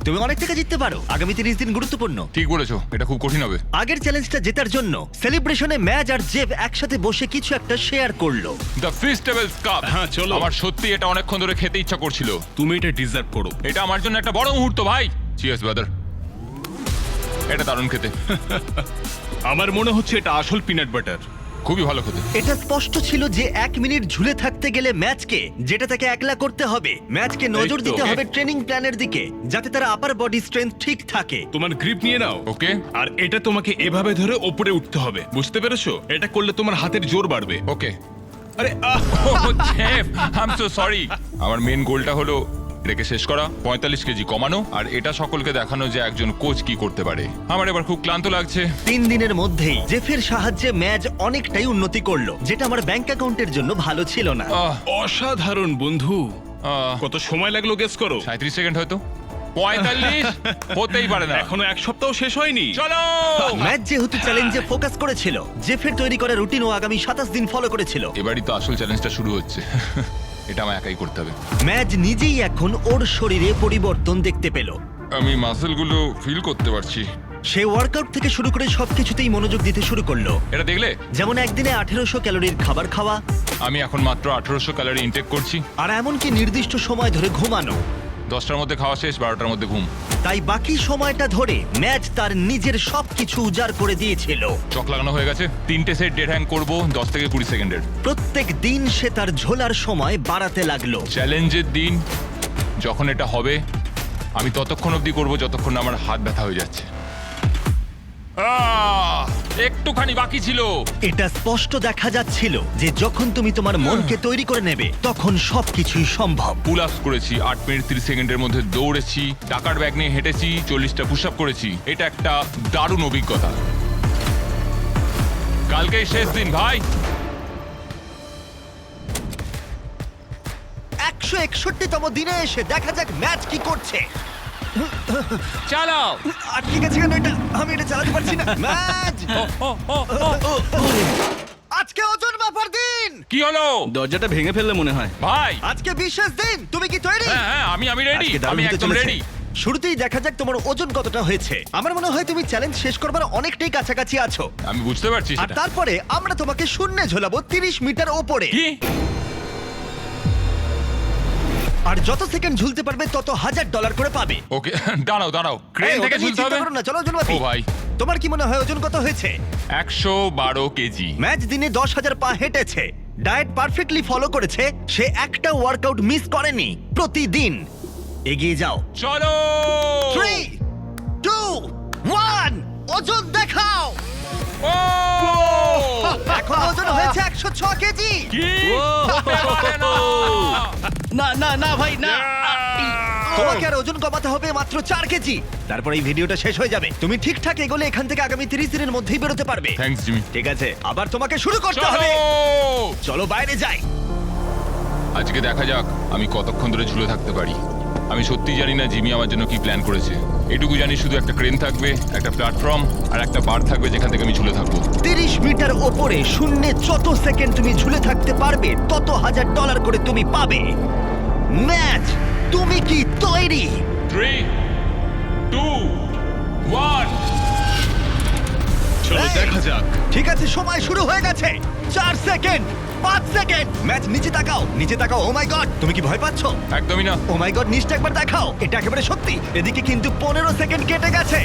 তুমি অনেক টাকা জিততে পারো। আগামী 30 দিন গুরুত্বপূর্ণ। ঠিক বলেছো, এটা খুব কঠিন হবে। আগের চ্যালেঞ্জটা জেতার জন্য সেলিব্রেশনে ম্যাচ আর জেব একসাথে বসে কিছু একটা শেয়ার করলো। The Feastables cup. হ্যাঁ, চলো। আমার সত্যি এটা অনেকক্ষণ ধরে খেতে ইচ্ছা করছিল। তুমি এটা ডিজার্ভ করো। এটা আমার জন্য একটা বড় মুহূর্ত ভাই। Cheers brother. এটা দারুণ খেতে, আমার মনে হচ্ছে এটা আসল পিনাট বাটার। খুবই ভালো খেতে। এটা স্পষ্ট ছিল যে 1 মিনিট ঝুলে থাকতে গেলে ম্যাচকে, যেটা তাকে একলা করতে হবে, ম্যাচকে নজর এই তো, দিতে okay. হবে ট্রেনিং প্ল্যানের দিকে, যাতে তার আপার বডি স্ট্রেংথ ঠিক থাকে। তোমার গ্রিপ নিয়ে নাও। ওকে আর এটা তোমাকে এভাবে ধরে ওপরে উঠতে হবে, বুঝতে পেরেছো? এটা করলে তোমার হাতের জোর বাড়বে। ওকে। আরে ah! Chef, I am so sorry. আমার মেন গোলটা হলো এটাকে শেষ করা, 45 কেজি কমানো, আর এটা সকলকে দেখানো যে একজন কোচ কি করতে পারে। আমার এবার খুব ক্লান্ত লাগছে। 3 দিনের মধ্যেই জেফের সাহায্যে ম্যাচ অনেকটাই উন্নতি করলো, যেটা আমার ব্যাংক অ্যাকাউন্টের জন্য ভালো ছিল না। আহ, অসাধারণ বন্ধু। আহ, কত সময় লাগলো গেস করো? 37 সেকেন্ড হয়তো। 45 হতেই পারে না। এখনো এক সপ্তাহ শেষ হয়নি। চলো। ম্যাচ যেহেতু চ্যালেঞ্জে ফোকাস করেছিল, জেফের তৈরি করা রুটিন ও আগামী 27 দিন ফলো করেছিল। এবারই তো আসল চ্যালেঞ্জটা শুরু হচ্ছে। এটা আমায় একাই করতে হবে। ম্যাচ নিজেই এখন ওর শরীরে পরিবর্তন দেখতে পেল। আমি মাসেলগুলো ফিল করতে পারছি। সে ওয়ার্কআউট থেকে শুরু করে সবকিছুতেই মনোযোগ দিতে শুরু করলো। এটা দেখলে? যেমন একদিনে 1800 ক্যালোরির খাবার খাওয়া, আমি এখন মাত্র 1800 ক্যালোরি ইনটেক করছি। আর এমনকি নির্দিষ্ট সময় ধরে ঘুমানো। 10টার মধ্যে খাওয়া শেষ, 12টার মধ্যে ঘুম। তাই বাকি সময়টা ধরে ম্যাচ তার নিজের সবকিছু উজাড় করে দিয়েছিল। চক লাগানো হয়ে গেছে। 3টে সেট ডেড হ্যাং করবো 10 থেকে 20 সেকেন্ডের। প্রত্যেক দিন সে তার ঝোলার সময় বাড়াতে লাগলো। চ্যালেঞ্জের দিন যখন এটা হবে, আমি ততক্ষণ অবধি করবো যতক্ষণ না আমার হাত ব্যথা হয়ে যাচ্ছে। একটুখানি বাকি ছিল। এটা স্পষ্ট দেখা যাচ্ছিল যে যখন তুমি তোমার মনকে তৈরি করে নেবে, তখন সবকিছুই সম্ভব। পুল আপস করেছি 8 মিনিট 30 সেকেন্ডের মধ্যে, দৌড়েছি, টাকার ব্যাগ নিয়ে হেঁটেছি, 40টা পুশ আপ করেছি। এটা একটা দারুণ অভিজ্ঞতা। কালকেই শেষ দিন ভাই। 161তম দিনে এসে দেখা যাক ম্যাচ কি করছে। চালাও। আটকে গেছে কেন এটা? আমি এটা চালাতে পারছি না। ম্যাচ আজকে ওজন মাপার দিন। কি হলো দরজাটা ভেঙে ফেললে মনে হয়। ভাই? আজকে বিশেষ দিন। তুমি কি তৈরি? হ্যাঁ হ্যাঁ, আমি রেডি। আজকে দারুণ আমি হতে একদম চলেছে। রেডি। শুরুতেই দেখা যাক তোমার ওজন কতটা হয়েছে। আমার মনে হয় তুমি চ্যালেঞ্জ শেষ করবার অনেকটাই কাছাকাছি আছো। আমি বুঝতে পারছি আর সেটা। তারপরে আমরা তোমাকে শূন্যে ঝোলাবো 30 মিটার ওপরে। কি? আর যত সেকেন্ড ঝুলতে পারবে তত $1000 করে পাবে। ওকে, দাঁড়াও দাঁড়াও, ক্রেন এই, থেকে ওটা নিয়ে ঝুলতে চিন্তা হবে। করো না, চলো ঝুলবাতি। ও ভাই, তোমার কি মনে হয় ওজন কত হয়েছে? 112 কেজি। ম্যাচ দিনে 10,000 পা হেঁটেছে, ডায়েট পারফেক্টলি ফলো করেছে, সে একটা ওয়ার্কআউট মিস করেনি প্রতিদিন। এগিয়ে যাও। চলো। 3 2 1 ওজন দেখাও। ও! এখন ওজন হয়েছে 106 কেজি। কি? হতে পারে না। না না না ভাই না। তোমাকে আর ওজন কমাতে হবে মাত্র 4 কেজি। তারপর এই ভিডিওটা শেষ হয়ে যাবে। তুমি ঠিকঠাক এগোলে এখান থেকে আগামী 30 দিনের মধ্যেই বেরোতে পারবে। Thanks Jimmy. ঠিক আছে, আবার তোমাকে শুরু করতে চলো। হবে। চলো বাইরে যাই। আজকে দেখা যাক আমি কতক্ষণ ধরে ঝুলে থাকতে পারি। আমি সত্যি জানি না জিমি আমার জন্য কি প্ল্যান করেছে। এটুকু জানি শুধু একটা ক্রেন থাকবে, একটা প্ল্যাটফর্ম আর একটা বার থাকবে যেখান থেকে আমি ঝুলে থাকবো। 30 মিটার ওপরে শূন্যে যত সেকেন্ড তুমি ঝুলে থাকতে পারবে, তত $1000 করে তুমি পাবে। ম্যাচ, তুমি কি তৈরি? 3 2 1 চলো এই! দেখা যাক। ঠিক আছে, সময় শুরু হয়ে গেছে। 4 সেকেন্ড, 5 সেকেন্ড। ম্যাচ, নিচে তাকাও, নিচে তাকাও। ও মাই গড, তুমি কি ভয় পাচ্ছো? একদমই না। ও মাই গড, নিচটা একবার দেখাও। এটা একেবারে সত্যি। এদিকে কিন্তু 15 সেকেন্ড কেটে গেছে।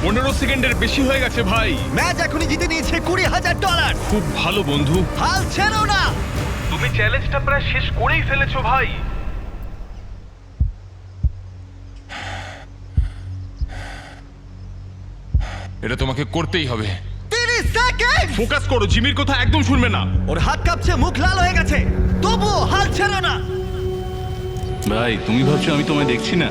15 সেকেন্ডের বেশি হয়ে গেছে ভাই। ম্যাচ এখনই জিতে নিয়েছে $20,000। খুব ভালো বন্ধু। হাল ছেড়ো না। তুমি চ্যালেঞ্জটা প্রায় শেষ করেই ফেলেছো ভাই। এটা তোমাকে করতেই হবে। 30 সেকেন্ড। ফোকাস করো, জিমির কথা একদম শুনবে না। ওর হাত কাঁপছে, মুখ লাল হয়ে গেছে, তবুও হাল ছেড়ো না। ভাই তুমি ভাবছো আমি তোমায় দেখছি না?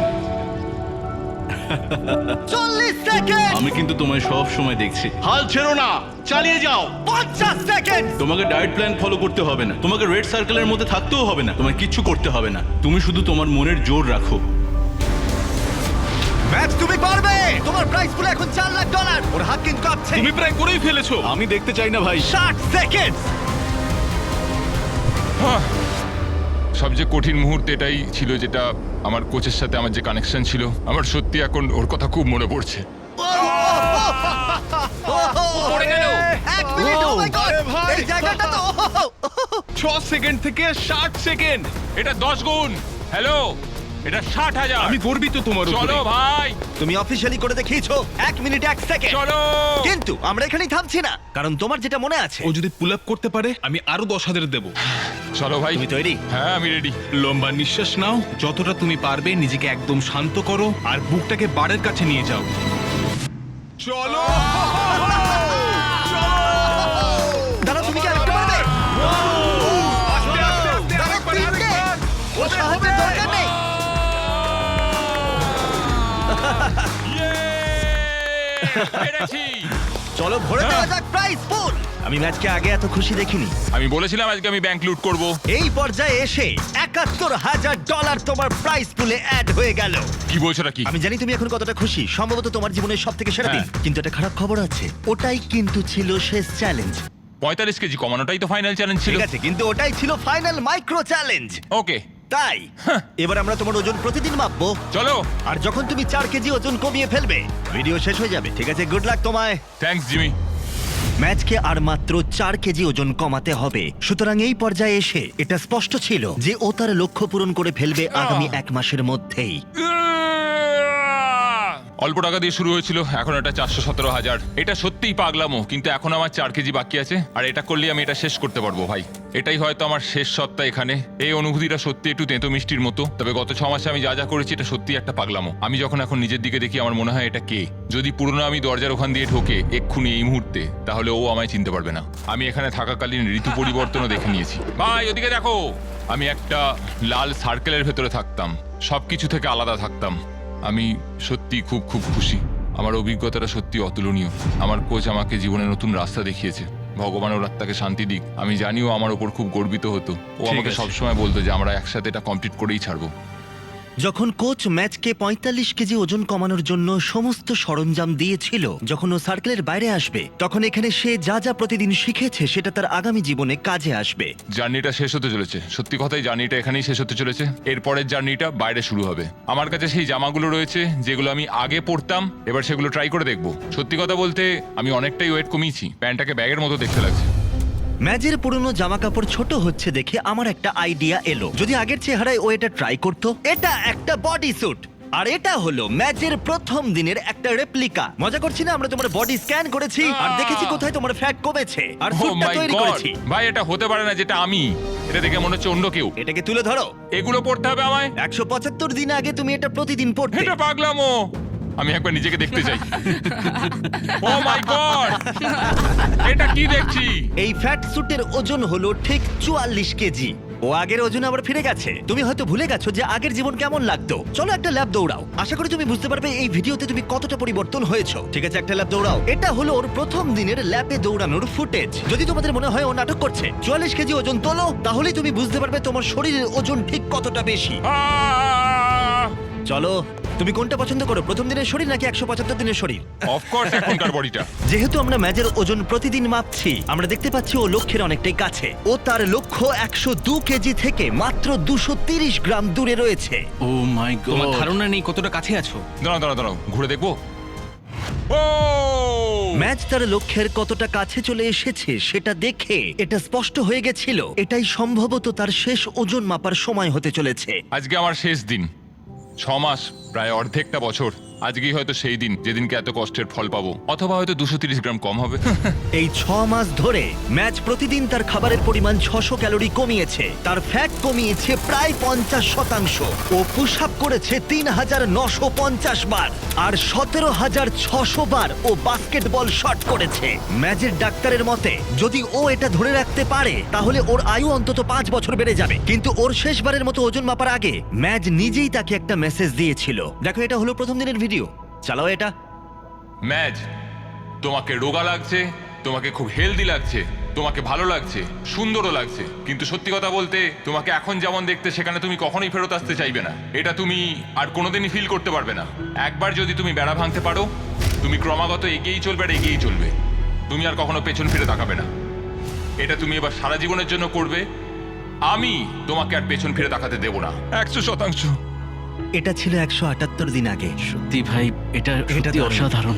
40 সেকেন্ড। আমি কিন্তু তোমায় সব সময় দেখছি। হাল ছেড়ো না, চালিয়ে যাও। 50 সেকেন্ড। তোমাকে ডায়েট প্ল্যান ফলো করতে হবে না, তোমাকে রেড সার্কেলের মধ্যে থাকতেও হবে না, তোমায় কিচ্ছু করতে হবে না। তুমি শুধু তোমার মনের জোর রাখো। ম্যাচ তুমি পারবে। তোমার প্রাইস পুলে এখন $4 লাখ। ওর হাত কিন্তু কাঁপছে। তুমি প্রায় করেই ফেলেছো। আমি দেখতে চাই না ভাই। 60 সেকেন্ড। সবচেয়ে কঠিন মুহূর্ত এটাই ছিল, যেটা আমার কোচের সাথে আমার যে কানেকশন ছিল। আমার সত্যি এখন ওর কথা খুব মনে পড়ছে। পড়ে গেল। 1 মিনিট। ও মাই গড। আরে ভাই। এই জায়গাটা তো 6 সেকেন্ড থেকে 60 সেকেন্ড। এটা 10 গুণ। হ্যালো, এটা 60,000। আমি গর্বিত তোমার উপরে। চলো ভাই, তুমি অফিশিয়ালি করে দেখিয়েছো। 1 মিনিট 1 সেকেন্ড। চলো। কিন্তু আমরা এখানেই থামছি না, কারণ তোমার যেটা মনে আছে। ও যদি পুল আপ করতে পারে আমি আরো 10,000 দেবো। চলো ভাই। তুমি তৈরি? হ্যাঁ, আমি রেডি। লম্বা নিঃশ্বাস নাও, যতটা তুমি পারবে নিজেকে একদম শান্ত করো আর বুকটাকে বারের কাছে নিয়ে যাও। চলো। দাঁড়াও, তুমি কি আরেকটা পারবে? আস্তে আস্তে আস্তে দাঁড়াও, আরেকবার, তিনটে। আরেকবার। ও সাহায্যের দরকার নেই। পেরেছি। চলো ভরে দেওয়া যাক প্রাইস পুল। আমি ম্যাচকে আগে এত খুশি দেখিনি। আমি বলেছিলাম আজকে আমি ব্যাংক লুট করব। এই পর্যায়ে এসে $71,000 তোমার প্রাইস পুলে অ্যাড হয়ে গেল। কি বলছো নাকি? আমি জানি তুমি এখন কতটা খুশি, সম্ভবত তোমার জীবনের সব থেকে সেরা দিন। হ্যাঁ। কিন্তু একটা খারাপ খবর আছে, ওটাই কিন্তু ছিল শেষ চ্যালেঞ্জ। 45 কেজি কমানোটাই তো ফাইনাল চ্যালেঞ্জ ছিল। ঠিক আছে, কিন্তু ওটাই ছিল ফাইনাল মাইক্রো চ্যালেঞ্জ। ওকে, তাই এবার আমরা তোমার ওজন প্রতিদিন মাপবো, চলো। আর যখন তুমি 4 কেজি ওজন কমিয়ে ফেলবে ভিডিও শেষ হয়ে যাবে। ঠিক আছে, গুড লাক তোমায়। Thanks Jimmy. ম্যাচকে আর মাত্র 4 কেজি ওজন কমাতে হবে। সুতরাং এই পর্যায়ে এসে এটা স্পষ্ট ছিল যে ও তার লক্ষ্য পূরণ করে ফেলবে আগামী 1 মাসের মধ্যেই। অল্প টাকা দিয়ে শুরু হয়েছিল, এখন এটা 417,000। এটা সত্যিই পাগলামো, কিন্তু এখন আমার 4 কেজি বাকি আছে, আর এটা করলে আমি এটা শেষ করতে পারবো ভাই। এটাই হয়তো আমার শেষ সপ্তাহ এখানে। এই অনুভূতিটা সত্যি একটু তেতো মিষ্টির মতো। তবে গত 6 মাসে আমি যা যা করেছি এটা সত্যি একটা পাগলামো। আমি যখন এখন নিজের দিকে দেখি আমার মনে হয় এটা কে। যদি পুরনো আমি দরজার ওখান দিয়ে ঢোকে এক্ষুনি এই মুহূর্তে, তাহলে ও আমায় চিনতে পারবে না। আমি এখানে থাকাকালীন ঋতু পরিবর্তনও দেখে নিয়েছি। ভাই ওদিকে দেখো, আমি একটা লাল সার্কেলের ভেতরে থাকতাম, সবকিছু থেকে আলাদা থাকতাম। আমি সত্যি খুব খুব খুশি। আমার অভিজ্ঞতাটা সত্যি অতুলনীয়। আমার কোচ আমাকে জীবনে নতুন রাস্তা দেখিয়েছে। ভগবান ওর আত্মাকে শান্তি দিক। আমি জানিও আমার ওপর খুব গর্বিত হতো। ও আমাকে সবসময় বলতো যে আমরা একসাথে এটা কমপ্লিট করেই ছাড়বো। যখন কোচ ম্যাচকে 45 কেজি ওজন কমানোর জন্য সমস্ত সরঞ্জাম দিয়েছিল, যখন ও সার্কেলের বাইরে আসবে, তখন এখানে সে যা যা প্রতিদিন শিখেছে সেটা তার আগামী জীবনে কাজে আসবে। জার্নিটা শেষ হতে চলেছে। সত্যি কথাই জার্নিটা এখানেই শেষ হতে চলেছে। এরপরের জার্নিটা বাইরে শুরু হবে। আমার কাছে সেই জামাগুলো রয়েছে যেগুলো আমি আগে পরতাম, এবার সেগুলো ট্রাই করে দেখবো। সত্যি কথা বলতে আমি অনেকটাই ওয়েট কমিয়েছি। প্যান্টটাকে ব্যাগের মতো দেখতে লাগছে। ম্যাচের পুরনো জামা কাপড় ছোট হচ্ছে দেখে আমার একটা আইডিয়া এলো। যদি আগের চেহারায় ও এটা ট্রাই করতো। এটা একটা বডি স্যুট, আর এটা হলো ম্যাচের প্রথম দিনের একটা রেপ্লিকা। মজা করছি না, আমরা তোমার বডি স্ক্যান করেছি আর দেখেছি কোথায় তোমার ফ্যাট কমেছে, আর Oh স্যুটটা my তৈরি God! করেছি। ভাই এটা হতে পারে না যেটা আমি। এটা দেখে মনে হচ্ছে অন্য কেউ। এটাকে তুলে ধরো। এগুলো পড়তে হবে আমায়? 175 দিন আগে তুমি এটা প্রতিদিন পড়তে। এটা পাগলামো। আমি একবার নিজেকে দেখতে চাই। ও মাই গড, এটা কি দেখছি? এই ফ্যাট স্যুটের ওজন হলো ঠিক 44 কেজি। ও আগের ওজন আবার ফিরে গেছে। তুমি হয়তো ভুলে গেছো যে আগের জীবন কেমন লাগতো। চলো একটা ল্যাব দৌড়াও, আশা করি তুমি বুঝতে পারবে এই ভিডিওতে তুমি কতটা পরিবর্তন হয়েছো। ঠিক আছে, একটা ল্যাব দৌড়াও। এটা হলো ওর প্রথম দিনের ল্যাবে দৌড়ানোর ফুটেজ। যদি তোমাদের মনে হয় ও নাটক করছে, 44 কেজি ওজন তোলো, তাহলেই তুমি বুঝতে পারবে তোমার শরীরের ওজন ঠিক কতটা বেশি। চলো, তুমি কোনটা পছন্দ করো, প্রথম দিনের শরীর নাকি 175 দিনের শরীর? অফকোর্স এখনকার বডিটা। যেহেতু আমরা ম্যাচের ওজন প্রতিদিন মাপছি, আমরা দেখতে পাচ্ছি ও লক্ষ্যের অনেকটাই কাছে। ও তার লক্ষ্য 102 কেজি থেকে মাত্র 230 গ্রাম দূরে রয়েছে। ও মাই তোমার গড। ধারণা নেই কতটা কাছে আছো। দাঁড়াও দাঁড়াও দাঁড়াও, ঘুরে দেখবো। ও ম্যাচ তার লক্ষ্যের কতটা কাছে চলে এসেছে সেটা দেখে এটা স্পষ্ট হয়ে গেছিল এটাই সম্ভবত তার শেষ ওজন মাপার সময় হতে চলেছে। আজকে আমার শেষ দিন। 6 মাস, প্রায় অর্ধেকটা বছর। আজকেই হয়তো সেই দিন যেদিনকে এত কষ্টের ফল পাবো, অথবা হয়তো 230 গ্রাম কম হবে। এই 6 মাস ধরে ম্যাচ প্রতিদিন তার খাবারের পরিমাণ 600 ক্যালোরি কমিয়েছে, তার ফ্যাট কমিয়েছে প্রায় 50%। ও পুশ আপ করেছে 3950 বার, আর 17600 বার ও বাস্কেটবল শট করেছে। ম্যাচের ডাক্তারের মতে যদি ও এটা ধরে রাখতে পারে তাহলে ওর আয়ু অন্তত 5 বছর বেড়ে যাবে। কিন্তু ওর শেষবারের মতো ওজন মাপার আগে ম্যাচ নিজেই তাকে একটা মেসেজ দিয়েছিল। দেখো, এটা হলো প্রথম দিনের ভিডিও। চালাও এটা। ম্যাচ, তোমাকে রোগা লাগছে, তোমাকে খুব হেলদি লাগছে, তোমাকে ভালো লাগছে, সুন্দরও লাগছে, কিন্তু সত্যি কথা বলতে তোমাকে এখন যেমন দেখতে সেখানে তুমি কখনোই ফেরত আসতে চাইবে না। এটা তুমি আর কোনোদিনই ফিল করতে পারবে না। একবার যদি তুমি বেড়া ভাঙতে পারো, তুমি ক্রমাগত এগিয়েই চলবে আর এগিয়েই চলবে। তুমি আর কখনো পেছন ফিরে তাকাবে না। এটা তুমি এবার সারা জীবনের জন্য করবে। আমি তোমাকে আর পেছন ফিরে তাকাতে দেব না, 100%। এটা ছিল 178 দিন আগে। সত্যি ভাই, এটা সত্যি দারুণ। অসাধারণ।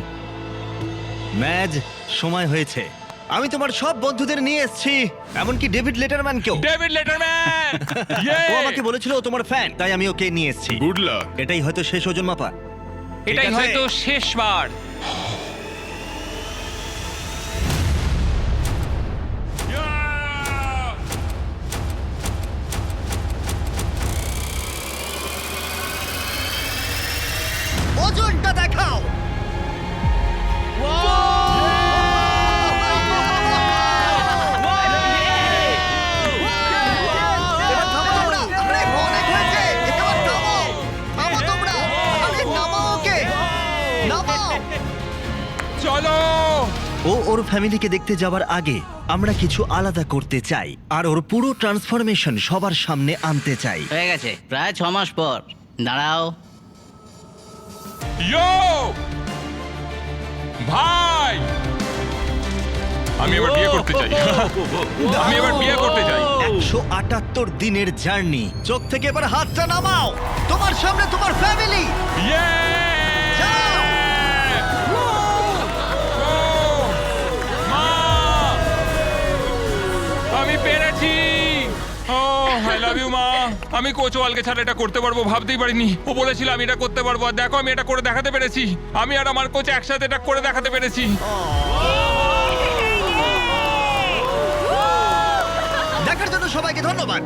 ম্যাজ, সময় হয়েছে। আমি তোমার সব বন্ধুদের নিয়ে এসেছি, এমনকি ডেভিড লেটারম্যানকেও। David Letterman! ও আমাকে বলেছিল ও তোমার ফ্যান, তাই আমি ওকে নিয়ে এসেছি। Good luck. এটাই হয়তো শেষ ওজন মাপা। এটাই ঠিক আছে? হয়তো শেষবার। ওজনটা দেখাও। এবার থামো তোমরা। আরে, অনেক হয়েছে। এবার থামো। থামো তোমরা। আরে, নামাও ওকে। নামাও। চলো! ও ওর ফ্যামিলিকে দেখতে যাওয়ার আগে আমরা কিছু আলাদা করতে চাই, আর ওর পুরো ট্রান্সফরমেশন সবার সামনে আনতে চাই। হয়ে গেছে, প্রায় 6 মাস পর। দাঁড়াও। ইয়ো! ভাই! আমি এবার বিয়ে করতে চাই। আমি এবার বিয়ে করতে চাই। 178 দিনের জার্নি। চোখ থেকে এবার হাতটা নামাও। তোমার সামনে তোমার ফ্যামিলি। ইয়ে! যাও। মা! আমি পেরেছি। ও, আই লাভ ইউ মা। আমি কোচওয়ালকে ছাড়া এটা করতে পারবো ভাবতেই পারিনি। ও বলেছিল আমি এটা করতে পারবো, আর দেখো আমি এটা করে দেখাতে পেরেছি। আমি আর আমার কোচ একসাথে এটা করে দেখাতে পেরেছি। দেখার জন্য সবাইকে ধন্যবাদ।